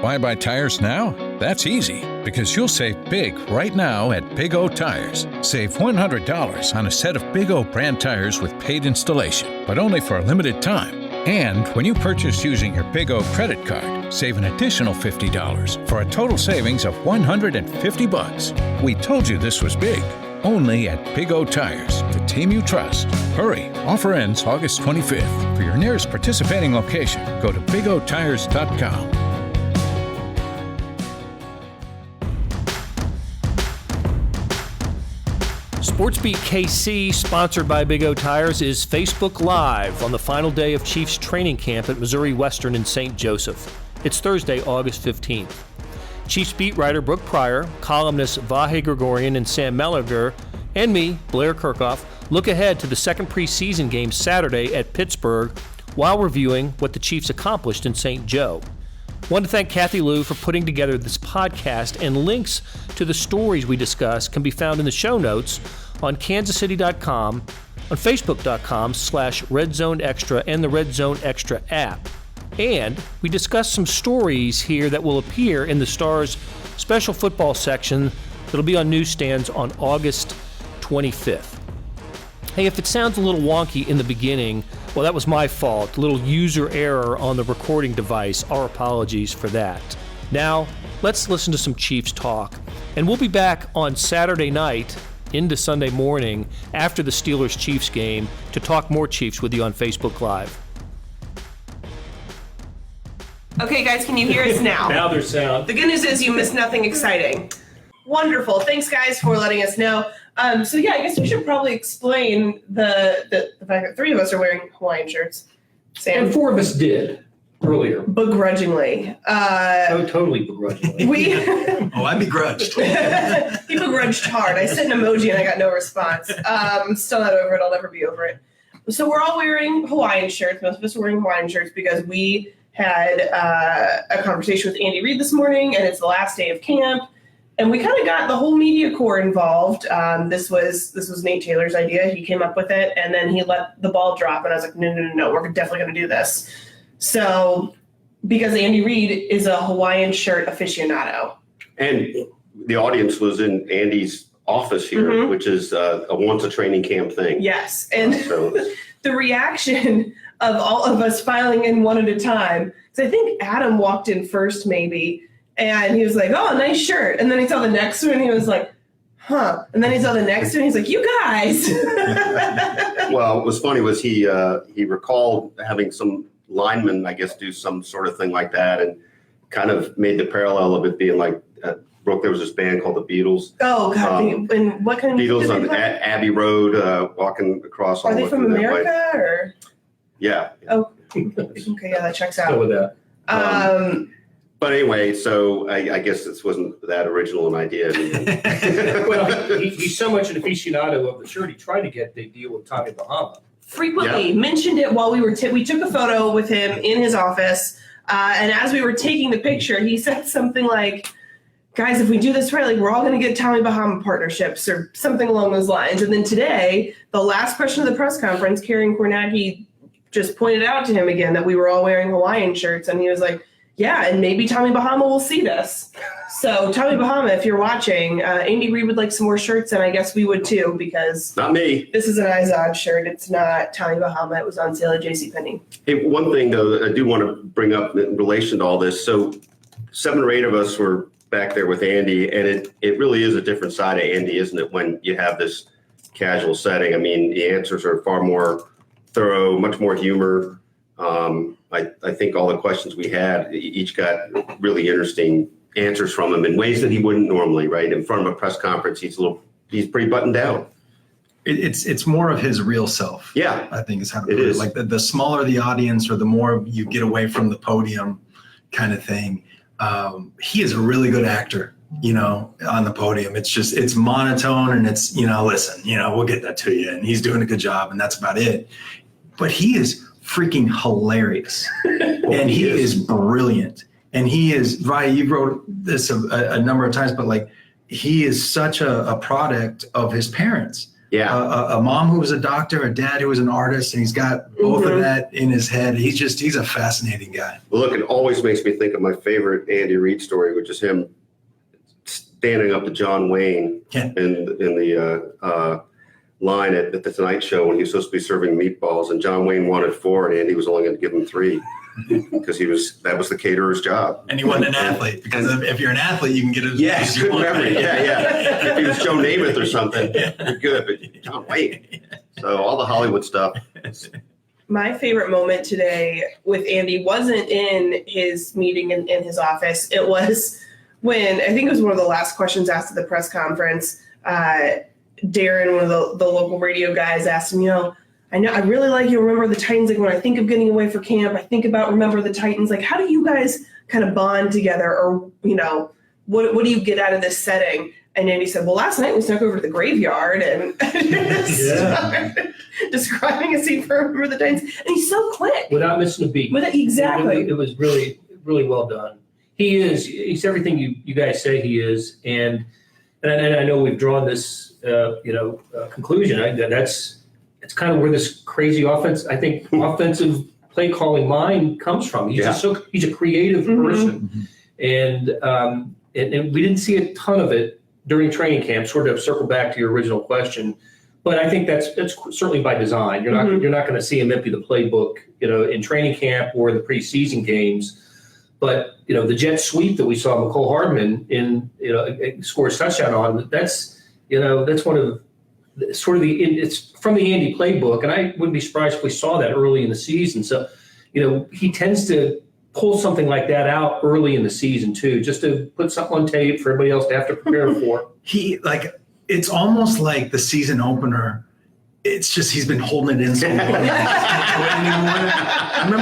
Why buy tires now? That's easy, because you'll save big right now at Big O Tires. Save $100 on a set of Big O brand tires with paid installation, but only for a limited time. And when you purchase using your Big O credit card, save an additional $50 for a total savings of $150. We told you this was big. Only at Big O Tires, the team you trust. Hurry, offer ends August 25th. For your nearest participating location, go to bigotires.com. SportsBeat KC, sponsored by Big O Tires, is Facebook Live on the final day of Chiefs training camp at Missouri Western in St. Joseph. It's Thursday, August 15th. Chiefs beat writer Brooke Pryor, columnists Vahe, Gregorian, and Sam Mellinger, and me, Blair Kerkhoff, look ahead to the second preseason game Saturday at Pittsburgh while reviewing what the Chiefs accomplished in St. Joe. I want to thank Kathy Liu for putting together this podcast, and links to the stories we discuss can be found in the show notes on kansascity.com, on facebook.com/RedZoneExtra and the Red Zone Extra app. And we discuss some stories here that will appear in the Star's special football section that'll be on newsstands on August 25th. Hey, if it sounds a little wonky in the beginning, well, that was my fault. A little user error on the recording device. Our apologies for that. Now, let's listen to some Chiefs talk. And we'll be back on Saturday night into Sunday morning after the Steelers-Chiefs game to talk more Chiefs with you on Facebook Live. Okay, guys, can you hear us now? Now there's sound. The good news is you missed nothing exciting. Wonderful. Thanks, guys, for letting us know. I guess we should probably explain the fact that three of us are wearing Hawaiian shirts. Sam? And four of us did earlier. Begrudgingly. Totally begrudgingly. I begrudged. He begrudged hard. I sent an emoji and I got no response. I'm still not over it. I'll never be over it. So we're all wearing Hawaiian shirts. Most of us are wearing Hawaiian shirts because we had a conversation with Andy Reid this morning, and it's the last day of camp. And we kind of got the whole media corps involved. This was Nate Taylor's idea. He came up with it, and then he let the ball drop. And I was like, no, we're definitely going to do this. So because Andy Reid is a Hawaiian shirt aficionado. And the audience was in Andy's office here, which is a once a training camp thing. Yes. And the reaction of all of us filing in one at a time. So I think Adam walked in first maybe. And he was like, oh, nice shirt. And then he saw the next one and he was like, huh. And then he saw the next one and he's like, you guys. Well, what was funny was he recalled having some linemen, I guess, do some sort of thing like that, and kind of made the parallel of it being like, Brooke, there was this band called the Beatles. Oh, God. And what kind of Beatles on Abbey Road, walking across. Are they from America or? Yeah. Oh, okay. Yeah, that checks out. Go with that. But anyway, so I guess this wasn't that original an idea. Well, he's so much an aficionado of the shirt, he tried to get the deal with Tommy Bahama. Frequently mentioned it while we took a photo with him in his office. And as we were taking the picture, he said something like, guys, if we do this right, like we're all going to get Tommy Bahama partnerships or something along those lines. And then today, the last question of the press conference, Karen Kornacki just pointed out to him again that we were all wearing Hawaiian shirts. And he was like, yeah, and maybe Tommy Bahama will see this. So Tommy Bahama, if you're watching, Andy Reid would like some more shirts, and I guess we would too, because not me. This is an Izod shirt. It's not Tommy Bahama. It was on sale at JCPenney. Hey, one thing though, I do want to bring up in relation to all this. So 7 or 8 of us were back there with Andy, and it really is a different side of Andy, isn't it? When you have this casual setting, I mean, the answers are far more thorough, much more humor. I think all the questions we had, each got really interesting answers from him in ways that he wouldn't normally, right? In front of a press conference, he's pretty buttoned down. It's more of his real self. Yeah. I think is how to put it. Like the smaller the audience or the more you get away from the podium kind of thing. He is a really good actor, on the podium. It's monotone and it's, listen, we'll get that to you. And he's doing a good job and that's about it. But he is freaking hilarious. And he is brilliant. And he is, Vahe, you wrote this a number of times, but like he is such a product of his parents. a mom who was a doctor, a dad who was an artist, and he's got both of that in his head. He's a fascinating guy. Well, look, it always makes me think of my favorite Andy Reid story, which is him standing up to John Wayne in the line at the Tonight Show when he was supposed to be serving meatballs, and John Wayne wanted 4, and Andy was only going to give him 3 because that was the caterer's job. And he wasn't an athlete, because if you're an athlete, you can get it. Yes, good memory. Yeah. If he was Joe Namath or something, you're good. But John Wayne. So all the Hollywood stuff. My favorite moment today with Andy wasn't in his meeting in his office. It was when, I think it was one of the last questions asked at the press conference. Darren, one of the local radio guys, asked him, I really like you remember the Titans. Like when I think of getting away for camp, I think about remember the Titans. Like, how do you guys kind of bond together, or what do you get out of this setting? And Andy said, well, last night we snuck over to the graveyard and started describing a scene for Remember the Titans. And he's so quick. Without missing a beat. Exactly. It was really, really well done. He's everything you guys say he is. And I know we've drawn this, conclusion. It's kind of where this crazy offensive play calling mind comes from. He's a creative person, and we didn't see a ton of it during training camp. Sort of circle back to your original question, but I think that's certainly by design. You're not going to see him empty the playbook, in training camp or in the preseason games. But the jet sweep that we saw McCole Hardman scores touchdown on, that's one of it's from the Andy playbook, and I wouldn't be surprised if we saw that early in the season. So, he tends to pull something like that out early in the season too, just to put something on tape for everybody else to have to prepare for. It's almost like the season opener. It's just he's been holding it in so long. Remember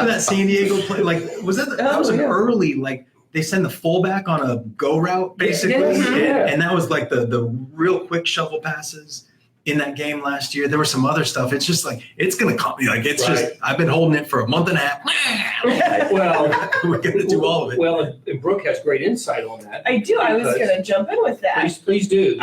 that San Diego play? Was that that was an early they send the fullback on a go route basically, and that was the real quick shovel passes in that game last year. There was some other stuff. It's just it's going to come. Just I've been holding it for a month and a half. Well, we're going to do all of it. Well, and Brooke has great insight on that. I do. I was going to jump in with that. Please do.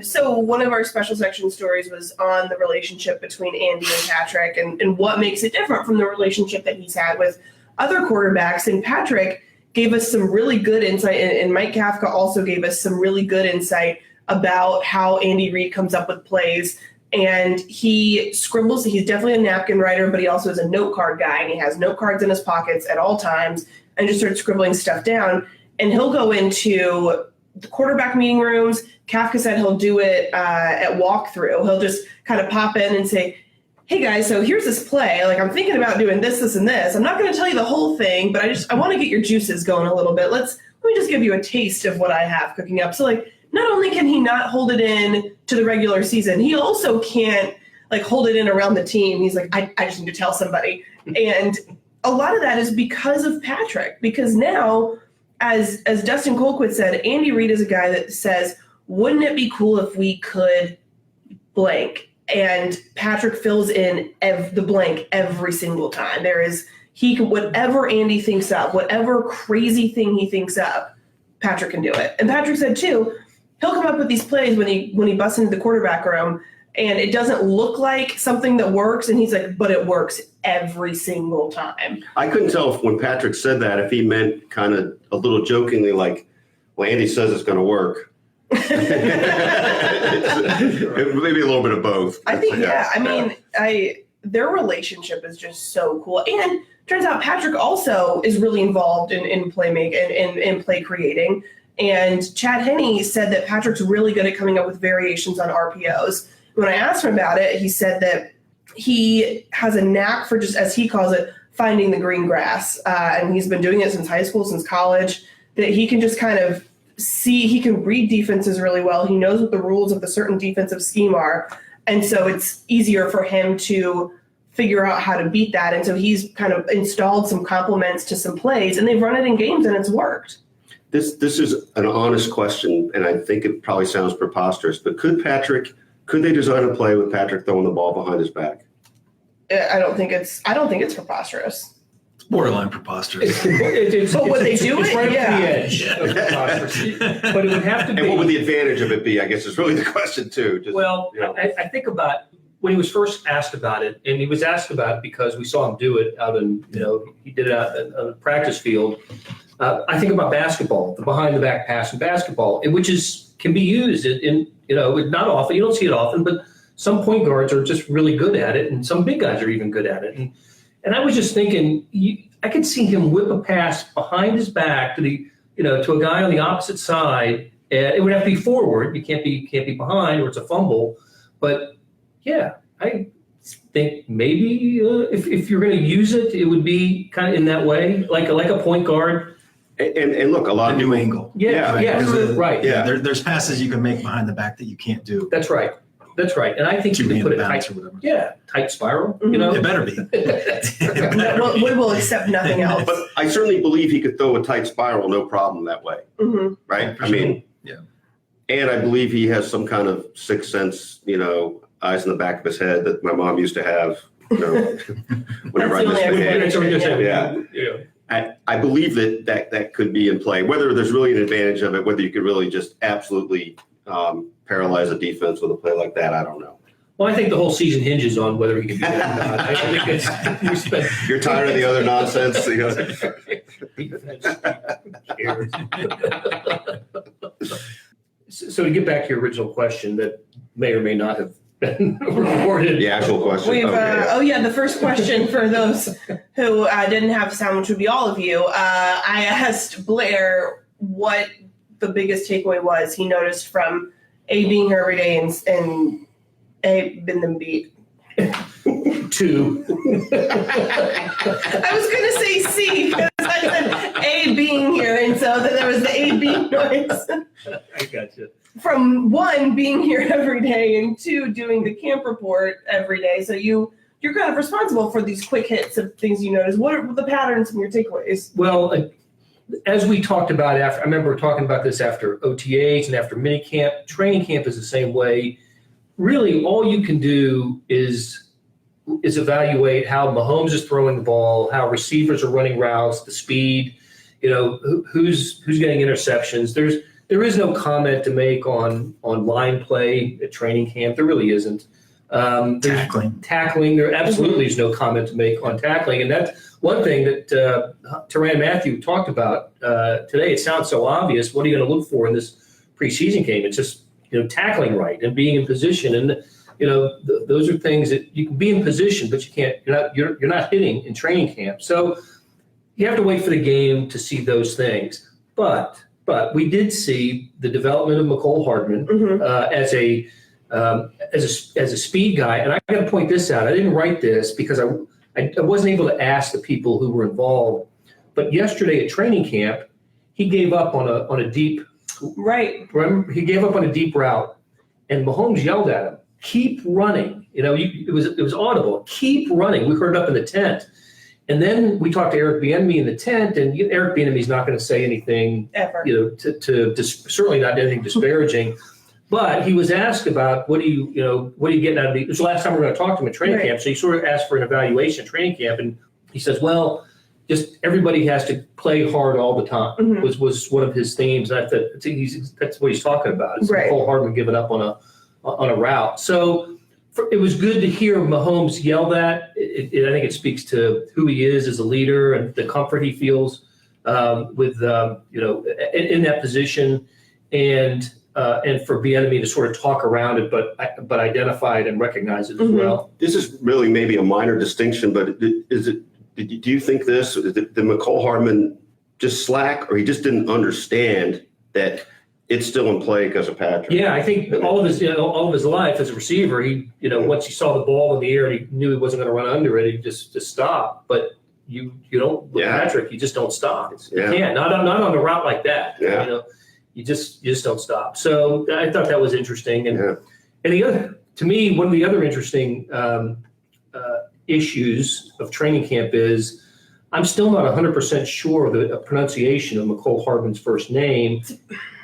So one of our special section stories was on the relationship between Andy and Patrick, and what makes it different from the relationship that he's had with other quarterbacks. And Patrick gave us some really good insight, and Mike Kafka also gave us some really good insight about how Andy Reid comes up with plays. And he scribbles. He's definitely a napkin writer, but he also is a note card guy, and he has note cards in his pockets at all times and just starts scribbling stuff down. And he'll go into the quarterback meeting rooms. Kafka said he'll do it at walkthrough. He'll just kind of pop in and say, hey guys, so here's this play. I'm thinking about doing this, this, and this. I'm not going to tell you the whole thing, but I want to get your juices going a little bit. Let me just give you a taste of what I have cooking up. So not only can he not hold it in to the regular season, he also can't hold it in around the team. He's I just need to tell somebody. And a lot of that is because of Patrick, because now, as Dustin Colquitt said, Andy Reid is a guy that says, wouldn't it be cool if we could blank? And Patrick fills in the blank every single time. Whatever Andy thinks up, whatever crazy thing he thinks up, Patrick can do it. And Patrick said too, he'll come up with these plays when he busts into the quarterback room, and it doesn't look like something that works. And he's but it works every single time. I couldn't tell when Patrick said that if he meant kind of a little jokingly well, Andy says it's going to work. Maybe a little bit of both. I think, their relationship is just so cool. And turns out Patrick also is really involved in playmaking and in play creating. And Chad Henne said that Patrick's really good at coming up with variations on RPOs. When I asked him about it, he said that he has a knack for, just as he calls it, finding the green grass. And he's been doing it since high school, since college, that he can just kind of he can read defenses really well. He knows what the rules of the certain defensive scheme are. And so it's easier for him to figure out how to beat that. And so he's kind of installed some complements to some plays, and they've run it in games and it's worked. This is an honest question, and I think it probably sounds preposterous, but could they design a play with Patrick throwing the ball behind his back? I don't think it's preposterous. borderline preposterous. But would they do it's it? right Yeah. up to the edge of preposterous. But it would have to be. And what would the advantage of it be? I guess is really the question too. Just, Well, you know. I think about when he was first asked about it, and he was asked about it because we saw him do it out in, he did it out on the practice field. I think about basketball, the behind the back pass in basketball, which can be used in not often. You don't see it often, but some point guards are just really good at it, and some big guys are even good at it. And I was just thinking, I could see him whip a pass behind his back to to a guy on the opposite side. It would have to be forward. You can't be behind, or it's a fumble. But yeah, I think maybe if you're going to use it, it would be kind of in that way, like a point guard. And look, a lot A of new people, angle. Yeah, Right, yeah, 'cause right. Yeah. There's passes you can make behind the back that you can't do. That's right. And I think you To be can in put it bounds tight. or whatever. Yeah, tight spiral. It better be. We will accept nothing else. but I certainly believe he could throw a tight spiral, no problem that way, Mhm. right? For I mean, sure. Yeah. And I believe he has some kind of sixth sense, eyes in the back of his head that my mom used to have, whenever I That's the only misbehaved. explanation. Yeah. I believe that could be in play. Whether there's really an advantage of it, whether you could really just absolutely paralyze a defense with a play like that, I don't know. Well, I think the whole season hinges on whether he can do that or not. I think we spent. You're tired of the other nonsense. So to get back to your original question that may or may not have been recorded. The actual question. We've Okay. the first question for those who didn't have sound, which would be all of you. I asked Blair what the biggest takeaway was he noticed from A being here every day and A been them beat. 2. I was gonna say C because I said A being here, and so then there was the A B noise. I got you. From 1 being here every day and 2 doing the camp report every day. So you're kind of responsible for these quick hits of things you notice. What are the patterns and your takeaways? Well, as we talked about I remember talking about this after OTAs and after minicamp. Training camp is the same way. Really, all you can do is evaluate how Mahomes is throwing the ball, how receivers are running routes, the speed, who's getting interceptions. There is no comment to make on line play at training camp. There really isn't. Tackling. There absolutely is no comment to make on tackling, and that's one thing that Teran Matthew talked about today. It sounds so obvious. What are you going to look for in this preseason game? It's just tackling right and being in position, and those are things that you can be in position, but you can't. You're not hitting in training camp. So you have to wait for the game to see those things. But we did see the development of McCole Hardman as a speed guy. And I got to point this out. I didn't write this because I wasn't able to ask the people who were involved. But yesterday at training camp, he gave up on a deep. Right. Remember, he gave up on a deep route, and Mahomes yelled at him, "Keep running!" It was audible. Keep running. We heard it up in the tent, and then we talked to Eric Bieniemy in the tent, and Eric Bieniemy's not going to say anything Ever. to certainly not anything disparaging. But he was asked about what are you getting out of it was the last time we were going to talk to him at training camp. So he sort of asked for an evaluation at training camp, and he says, "Well, just everybody has to play hard all the time." Was one of his themes. And I thought that's what he's talking about. It's Right. Cole Hardman giving up on a route. So it was good to hear Mahomes yell that. I think it speaks to who he is as a leader and the comfort he feels with in that position, and for Bieniemy to sort of talk around it, but identify it and recognize it as well. This is really maybe a minor distinction, but do you think this? Did McCole Hardman just slack, or he just didn't understand that it's still in play because of Patrick? Yeah, I think all of his life as a receiver, he once he saw the ball in the air and he knew he wasn't going to run under it, he just stopped. But you don't with Patrick, you just don't stop. You can't not on a route like that. Yeah. You just don't stop. So I thought that was interesting. And the other, to me, one of the other interesting issues of training camp is I'm still not 100% sure of the pronunciation of McCole Hardman's first name.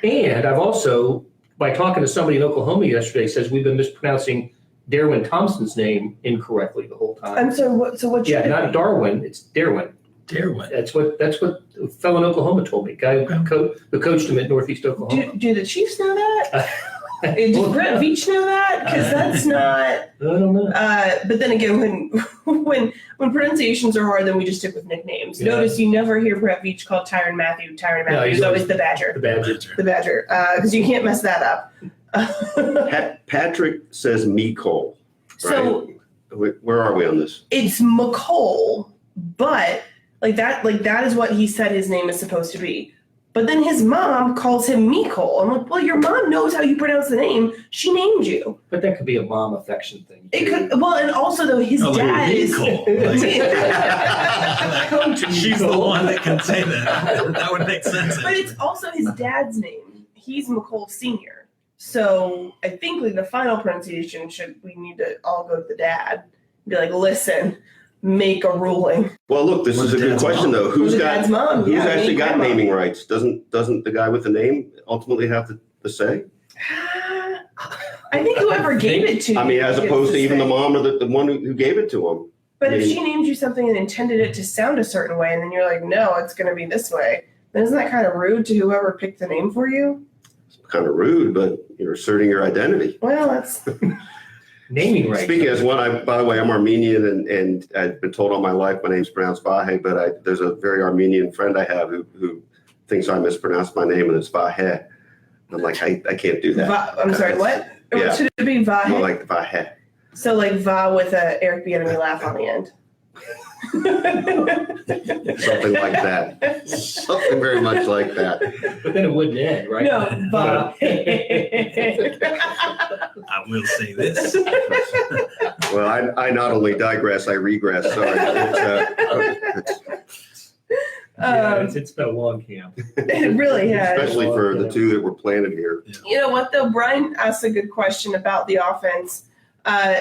And I've also, by talking to somebody in Oklahoma yesterday, says we've been mispronouncing Darwin Thompson's name incorrectly the whole time. So what's your not Darwin, it's Darwin. Darwin. That's what a fellow in Oklahoma told me. Guy who coached him at Northeast Oklahoma. Do the Chiefs know that? Does Brett Veach know that? Because that's not. I don't know. But then again, when pronunciations are hard, then we just stick with nicknames. Yeah. Notice you never hear Brett Veach called Tyrann Mathieu. Tyrann is always the Badger. The Badger. The Badger. Because you can't mess that up. Patrick says Mecole. So Where are we on this? it's McCole, but that is what he said his name is supposed to be. But then his mom calls him Mecole. I'm like, well, your mom knows how you pronounce the name. She named you. But that could be a mom affection thing. It could. Well, and also though his dad is. She's the one that can say that. That would make sense. But it's also his dad's name. He's McCole Sr. So I think the final pronunciation we need to all go to the dad and be like, listen, make a ruling. Well, look, this is a good question though. Who's dad's mom? Who's Yeah, actually got grandma. naming rights? Doesn't the guy with the name ultimately have the say? I think whoever gave it to you. I mean, as gets opposed to even say. the mom or the one who gave it to him. But if she named you something and intended it to sound a certain way, and then you're like, no, it's going to be this way, then isn't that kind of rude to whoever picked the name for you? It's kind of rude, but you're asserting your identity. Well, that's Naming rights. Speaking as one, by the way, I'm Armenian, and I've been told all my life my name's pronounced Vahe, but there's a very Armenian friend I have who thinks I mispronounced my name, and it's Vahe. I'm like, I can't do that. I'm sorry, what? Yeah. Should it be Vahe? More like Vahe. So like Va with a Eric Bieniemy laugh on the end. Something like that. Something very much like that. But then it wouldn't end, right? No, Va. I will say this. Well, I not only digress, I regress. Sorry. It's been a long camp. It really has. Especially for the two that were planted here. You know what though? Brian asked a good question about the offense.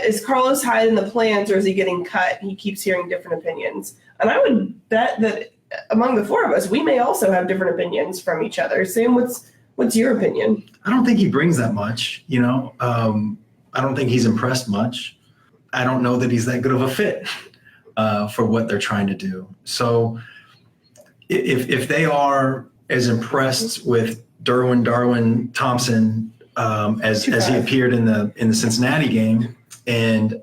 Is Carlos Hyde in the plans or is he getting cut? He keeps hearing different opinions. And I would bet that among the four of us, we may also have different opinions from each other. Sam, what's your opinion? I don't think he brings that much, I don't think he's impressed much. I don't know that he's that good of a fit for what they're trying to do. So if they are as impressed with Darwin Thompson as he appeared in the Cincinnati game and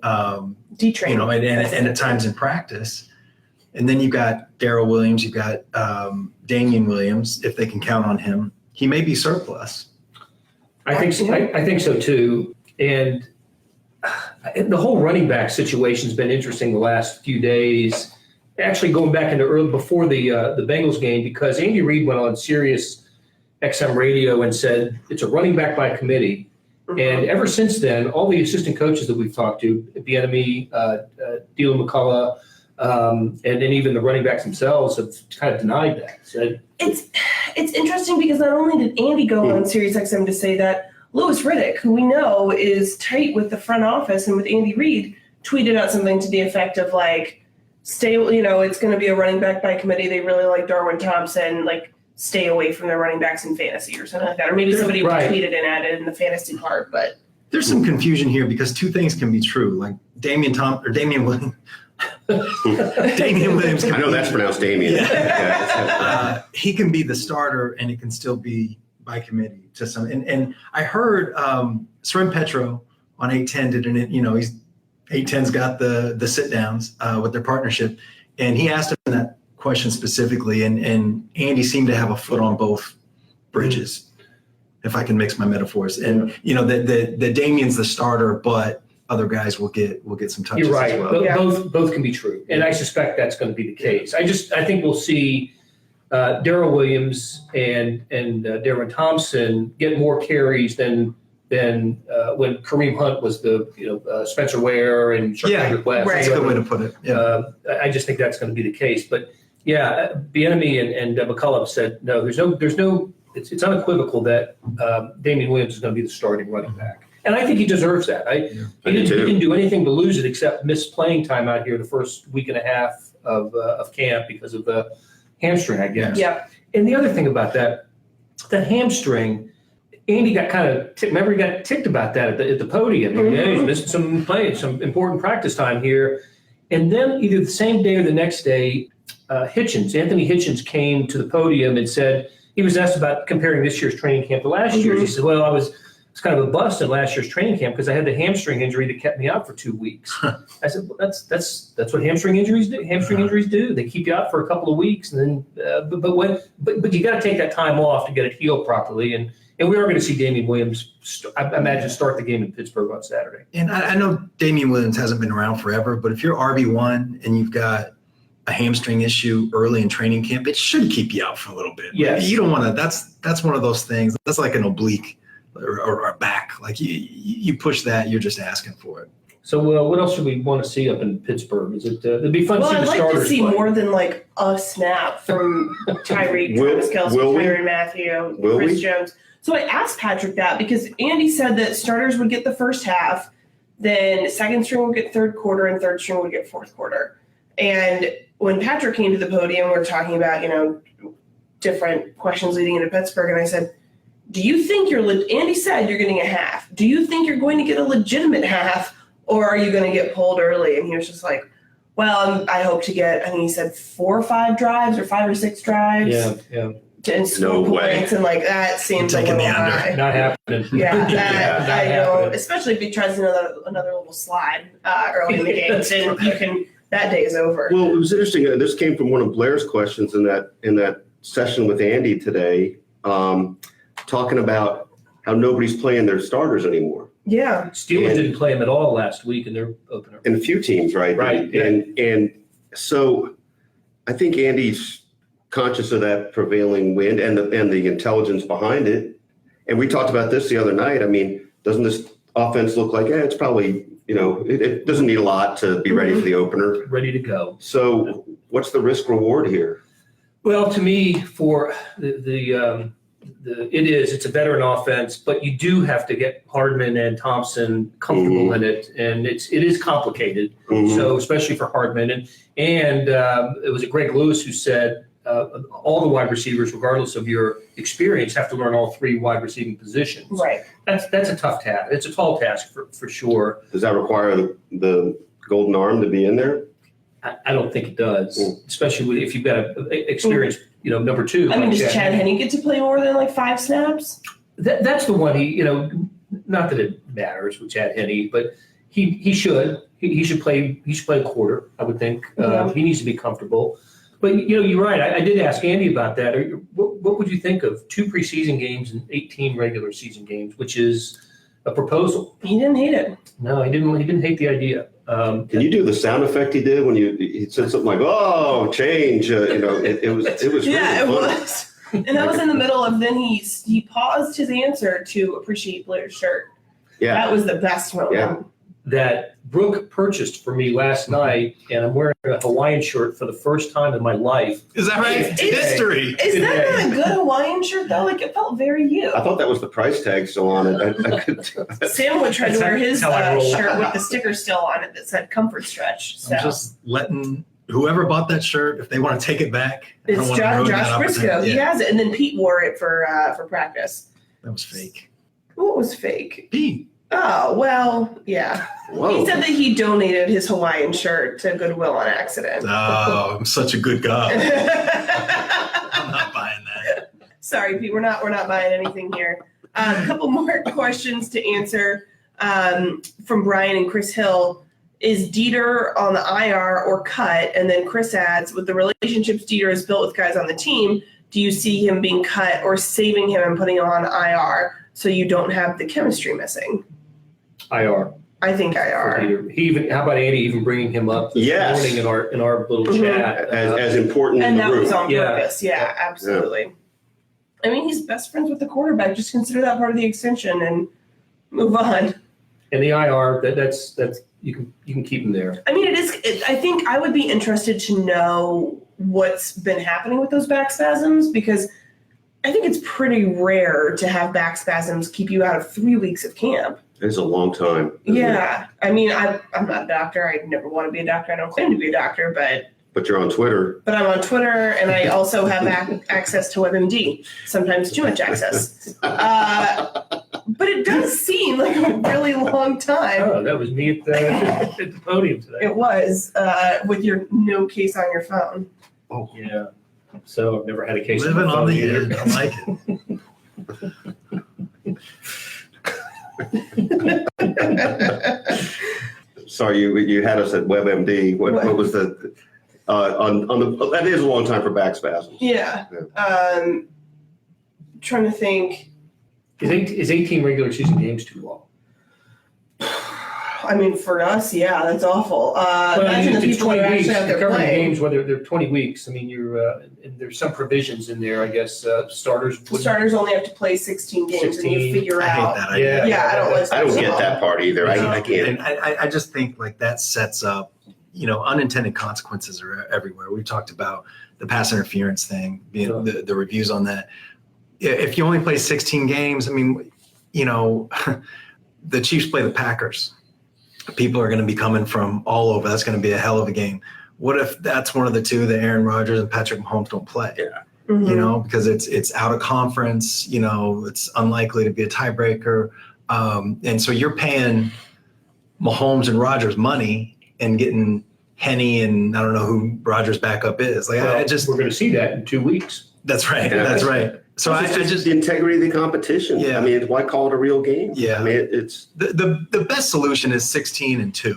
D-Train. and at times in practice, and then you've got Darrell Williams, you've got Damian Williams, if they can count on him, he may be surplus. I think so too. And the whole running back situation has been interesting the last few days. Actually, going back into before the Bengals game, because Andy Reid went on Sirius XM radio and said it's a running back by committee. And ever since then, all the assistant coaches that we've talked to, Bieniemy, Dylan McCullough, and then even the running backs themselves have kind of denied that. Said, It's interesting because not only did Andy go on Sirius XM to say that, Louis Riddick, who we know is tight with the front office and with Andy Reid, tweeted out something to the effect of like, stay, it's going to be a running back by committee. They really like Darwin Thompson, like stay away from their running backs in fantasy or something like that. Or maybe somebody tweeted and added in the fantasy part, but. There's some confusion here because two things can be true. Like Damian Williams. Damian Williams. I know that's pronounced Damian. Yeah. He can be the starter and it can still be by committee to some. And I heard Sren Petro on 810 did he's 810's got the sit downs with their partnership. And he asked him that question specifically. And Andy seemed to have a foot on both bridges, if I can mix my metaphors. And, the Damian's the starter, but other guys will get some touches. You're right. as well. Both can be true. And I suspect that's going to be the case. I think we'll see Darrell Williams and Darwin Thompson get more carries than when Kareem Hunt was the Spencer Ware and Patrick West. Right. That's a good way to put it. Yeah. I just think that's going to be the case. But yeah, Bieniemy and McCullough said no. There's no. It's unequivocal that Damian Williams is going to be the starting running back, and I think he deserves that. He didn't do anything to lose it except miss playing time out here the first week and a half of camp because of the hamstring, I guess. Yeah. And the other thing about that hamstring, Andy got kind of remember he got ticked about that at the podium. Mm-hmm. Yeah, he's missing some important practice time here, and then either the same day or the next day, Hitchens. Anthony Hitchens came to the podium and said, he was asked about comparing this year's training camp to last year's. He said, well, it's kind of a bust in last year's training camp because I had the hamstring injury that kept me out for 2 weeks. I said, well, that's what hamstring injuries do. Hamstring injuries do. They keep you out for a couple of weeks, and then but you got to take that time off to get it healed properly. And we are going to see Damian Williams, I imagine, start the game in Pittsburgh on Saturday. And I know Damian Williams hasn't been around forever, but if you're RB1 and you've got a hamstring issue early in training camp, it should keep you out for a little bit. Yes. You don't want to. That's one of those things. That's like an oblique or a back. Like you push that, you're just asking for it. So what else should we want to see up in Pittsburgh? Is it? It'd be fun to see the starters. starters. I'd like to see play. more than like a snap from Tyreek, Travis Kelce, Tyrann Mathieu, Chris Jones. So I asked Patrick that because Andy said that starters would get the first half, then second string would get third quarter, and third string would get fourth quarter. And when Patrick came to the podium, we were talking about, different questions leading into Pittsburgh. And I said, do you think Andy said you're getting a half. Do you think you're going to get a legitimate half, or are you going to get pulled early? And he was just like, well, I hope to get, I think he said 4 or 5 drives or 5 or 6 drives. Yeah. And score points, and like that seems a little high. Not happening. Yeah, I know. Especially if he tries another little slide early in the game, then you can. That day is over. Well, it was interesting. This came from one of Blair's questions in that session with Andy today, talking about how nobody's playing their starters anymore. Yeah, Steelers didn't play him at all last week in their opener. And a few teams, right? Right. And so I think Andy's conscious of that prevailing wind and the intelligence behind it. And we talked about this the other night. I mean, doesn't this offense look like it's probably, it doesn't need a lot to be ready for the opener. Ready to go. So what's the risk reward here? Well, to me, for it's a veteran offense, but you do have to get Hardman and Thompson comfortable in it, and it is complicated. So especially for Hardman, and it was Greg Lewis who said all the wide receivers, regardless of your experience, have to learn all 3 wide receiving positions. Right. That's a tough task. It's a tall task for sure. Does that require the golden arm to be in there? I don't think it does, especially if you've got an experienced, number 2. I mean, does Chad Henne get to play more than like 5 snaps? That's the one not that it matters with Chad Henne, but he should. He should play a quarter, I would think. He needs to be comfortable. But, you're right. I did ask Andy about that. What would you think of 2 preseason games and 18 regular season games, which is a proposal? He didn't hate it. No, he didn't hate the idea. Can you do the sound effect he did when he said something like, "Oh, change"? It was really yeah, it funny. was. And that was in the middle of then he paused his answer to appreciate Blair's shirt. Yeah, that was the best moment. Yeah. That Brooke purchased for me last night, and I'm wearing a Hawaiian shirt for the first time in my life. Is that right? It's history. Is that not a good Hawaiian shirt though? Like it felt very you. I thought that was the price tag still on it. Sam would try to wear his how I roll. shirt with the sticker still on it that said "Comfort Stretch." So I'm just letting whoever bought that shirt, if they want to take it back. I don't it's want to ruin that Josh Briscoe. opportunity. He has it, and then Pete wore it for practice. That was fake. What was fake? Pete. Oh, well, yeah. Whoa. He said that he donated his Hawaiian shirt to Goodwill on accident. Oh, I'm such a good guy. I'm not buying that. Sorry, Pete, we're not buying anything here. A couple more questions to answer from Brian and Chris Hill. Is Dieter on the IR or cut? And then Chris adds, with the relationships Dieter has built with guys on the team, do you see him being cut or saving him and putting him on IR so you don't have the chemistry missing? IR. I think IR. How about Andy even bringing him up this Yes. morning in our little chat? as important And in the that room. was on Yeah. purpose. Yeah, absolutely. I mean, he's best friends with the quarterback. Just consider that part of the extension and move on. And the IR, that's you can keep him there. I mean, I think I would be interested to know what's been happening with those back spasms, because I think it's pretty rare to have back spasms keep you out of 3 weeks of camp. It's a long time. Yeah. I mean, I'm not a doctor. I never want to be a doctor. I don't claim to be a doctor, But you're on Twitter. but I'm on Twitter, and I also have access to WebMD, sometimes too much access. But it does seem like a really long time. Oh, that was me at the podium today. It was with your note case on your phone. Oh, Yeah. So I've never had a case living of on the either. edge. I like it. Sorry, you had us at WebMD. What was the on the? That is a long time for back spasms. Yeah. Trying to think. Is 18 regular season games too long? I mean, for us, yeah, that's awful. Imagine the it's people that 20 are weeks. actually out there Covering playing. games, whether they're 20 weeks. I mean, and there's some provisions in there. I guess starters. The starters only have to play 16 games, and 16. you figure I hate out. that idea. Yeah, I don't like. I don't get that part either. I can't. And I just think like that sets up, unintended consequences are everywhere. We've talked about the pass interference thing, being the reviews on that. If you only play 16 games, I mean, the Chiefs play the Packers. People are going to be coming from all over. That's going to be a hell of a game. What if that's one of the two that Aaron Rodgers and Patrick Mahomes don't play? Yeah. Mhm. Because it's out of conference, it's unlikely to be a tiebreaker. And so you're paying Mahomes and Rodgers money and getting Henny and I don't know who Rodgers' backup is. Like Well, I just we're going to see that in 2 weeks. that's right. Yeah. That's right. So It's I just just the integrity of the competition. Yeah. I mean, why call it a real game? Yeah. I mean, it's the best solution is 16-2.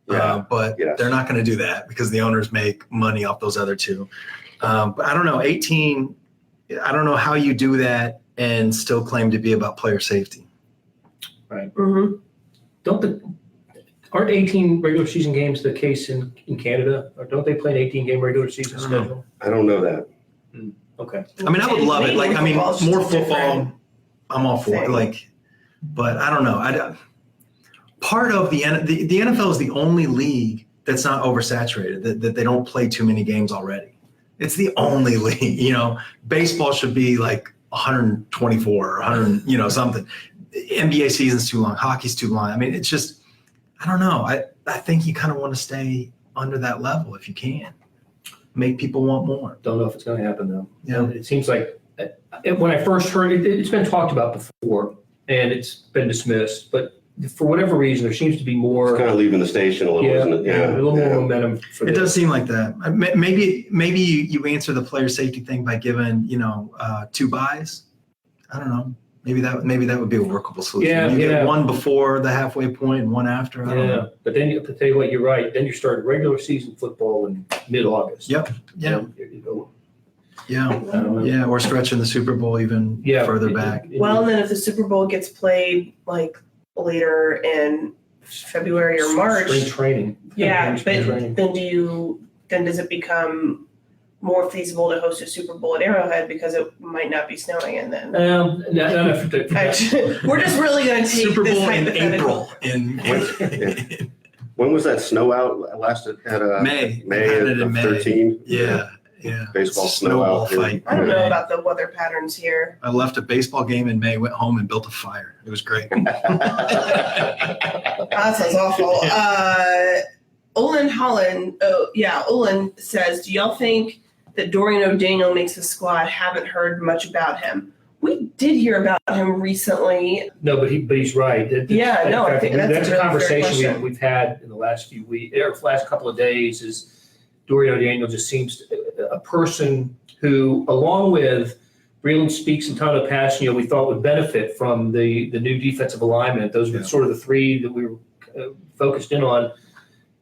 Yeah. But Yes. they're not going to do that because the owners make money off those other two. But I don't know, 18, I don't know how you do that and still claim to be about player safety. Mhm. Aren't 18 regular season games the case in Canada? Or don't they play an 18-game regular season I don't know. schedule? I don't know that. Okay. I mean, I would love it. Like, I mean, Football's more just football, different. I'm all for it. Same. Like, but I don't know. Part of the NFL is the only league that's not oversaturated, that they don't play too many games already. It's the only league, baseball should be like 124 or 100, something. NBA season's too long. Hockey's too long. I mean, it's just, I don't know. I think you kind of want to stay under that level if you can. Make people want more. Don't know if it's going to happen, though. Yeah. It seems like when I first heard it, it's been talked about before, and it's been dismissed. But for whatever reason, there seems to be more. It's kind of leaving the station a little, isn't it? a little more momentum for It this. does seem like that. Maybe you answer the player safety thing by giving 2 buys. I don't know. Maybe that would be a workable solution. Yeah, you get yeah. one before the halfway point and one after. I don't Yeah, know. but then to tell you what, you're right. Then you start regular season football in mid-August. Yep. Yeah. And you go, Yeah. I don't know. Yeah. Or stretching the Super Bowl even further back. Well, and then if the Super Bowl gets played like later in February or March, Spring training. yeah, Spring but training. then does it become more feasible to host a Super Bowl at Arrowhead because it might not be snowing and then we're just really going to take Super this Bowl in hypothetical. April When was that snow out last at May. May They had it in of May. 13? Yeah. Yeah. Baseball It's a snow out. fight. I don't know about the weather patterns here. I left a baseball game in May, went home and built a fire. It was great. That sounds awful. Olin Holland, Olin says, do y'all think that Dorian O'Daniel makes the squad? Haven't heard much about him. We did hear about him recently. No, but he's right. Yeah, no, I think that's a a really fair conversation question. we've had in the last few weeks, or last couple of days. Is Dorian O'Daniel just seems a person who, along with Breland Speaks and Tyler Passion, we thought would benefit from the new defensive alignment. Those were sort of the three that we were focused in on.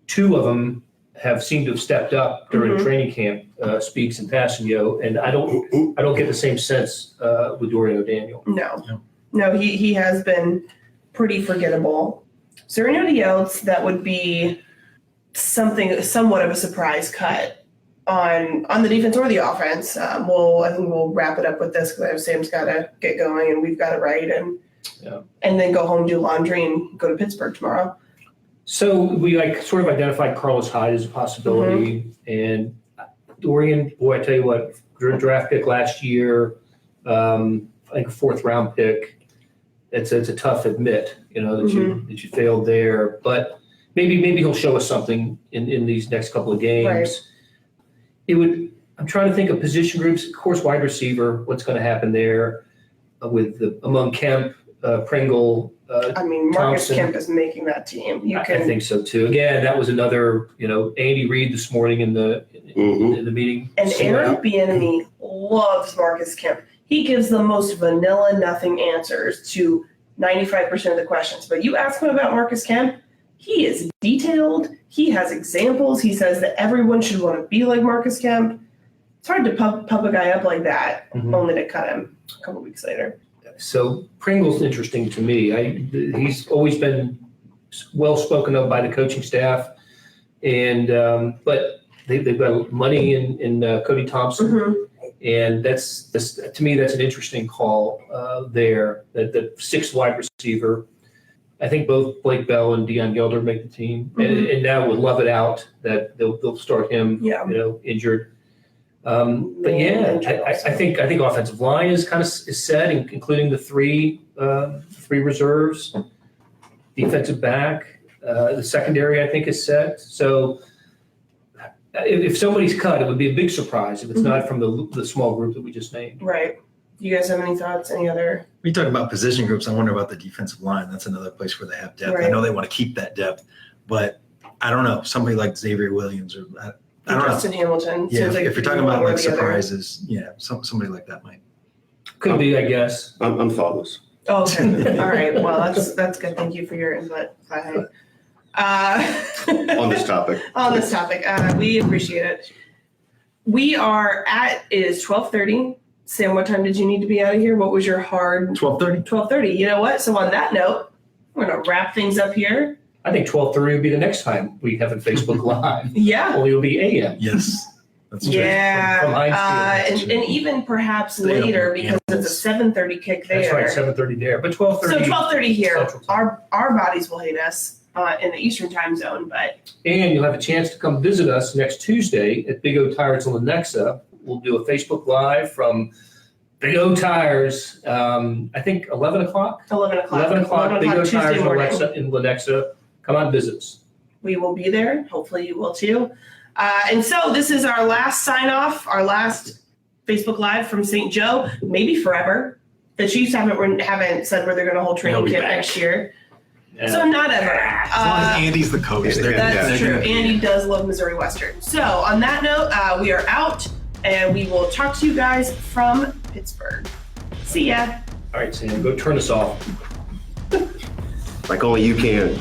2 of them have seemed to have stepped up during training camp, Speaks and Passanio, and I don't get the same sense with Dorian O'Daniel. No, he has been pretty forgettable. Is there anybody else that would be somewhat of a surprise cut on the defense or the offense? I think we'll wrap it up with this because I know Sam's got to get going and we've got to write and then go home, do laundry, and go to Pittsburgh tomorrow. So we sort of identified Carlos Hyde as a possibility, and Dorian. Boy, I tell you what, draft pick last year, I think a 4th round pick. It's a tough admit, that you failed there, but maybe he'll show us something in these next couple of games. Right. I'm trying to think of position groups. Of course, wide receiver. What's going to happen there among Kemp Pringle. I mean, Marcus Thompson. Kemp is making that team. You I can. think so too. Again, that was another, Andy Reid this morning in the meeting. And Aaron Bieniemy loves Marcus Kemp. He gives the most vanilla, nothing answers to 95% of the questions. But you ask him about Marcus Kemp, he is detailed. He has examples. He says that everyone should want to be like Marcus Kemp. It's hard to pump a guy up like that, only to cut him a couple weeks later. So Pringle's interesting to me. He's always been well spoken of by the coaching staff, and but they've got money in Cody Thompson, and that's to me that's an interesting call there. That the sixth wide receiver. I think both Blake Bell and Deion Gelder make the team, and now with Love It out that they'll start him, injured. But I think offensive line is set, including the three reserves, defensive back, the secondary I think is set. So if somebody's cut, it would be a big surprise if it's not from the small group that we just named. Right. Do you guys have any thoughts? Any other? We talk about position groups. I wonder about the defensive line. That's another place where they have depth. Right. I know they want to keep that depth, but I don't know. Somebody like Xavier Williams or I don't Justin Hamilton. Yeah, Seems like if you're talking about one or like the other. surprises, somebody like that might. Could be, I guess. I'm thoughtless. Oh, okay. All right. Well, that's good. Thank you for your input, Vahe. On this topic. On this topic, we appreciate it. We are it is 12:30. Sam, what time did you need to be out of here? What was your hard? 12:30. 12:30. You know what? So on that note, we're gonna wrap things up here. I think 12:30 would be the next time we have a Facebook Live. Yeah. Only it'll be AM. Yes. That's true. Yeah. From Heinz Field. And even perhaps Stay up later with because it's a 7:30 kick there. That's right, 7:30 there, but 12:30. So 12:30 here. Central Time. Our bodies will hate us in the Eastern time zone, but And you'll have a chance to come visit us next Tuesday at Big O Tires in Lenexa. We'll do a Facebook Live from Big O Tires, I think 11 o'clock? 11 o'clock. 11 o'clock, Big O Tuesday Tires morning. in Lenexa. Come on, visit us. We will be there. Hopefully you will too. And so this is our last sign off, our last Facebook Live from St. Joe, maybe forever. The Chiefs haven't said where they're going to hold training They'll be camp back. next year. So not ever. As long as Andy's the coach, they're That's they're true. gonna- Andy does love Missouri Western. So on that note, we are out and we will talk to you guys from Pittsburgh. See ya. All right, Sam, go turn us off. Like only you can.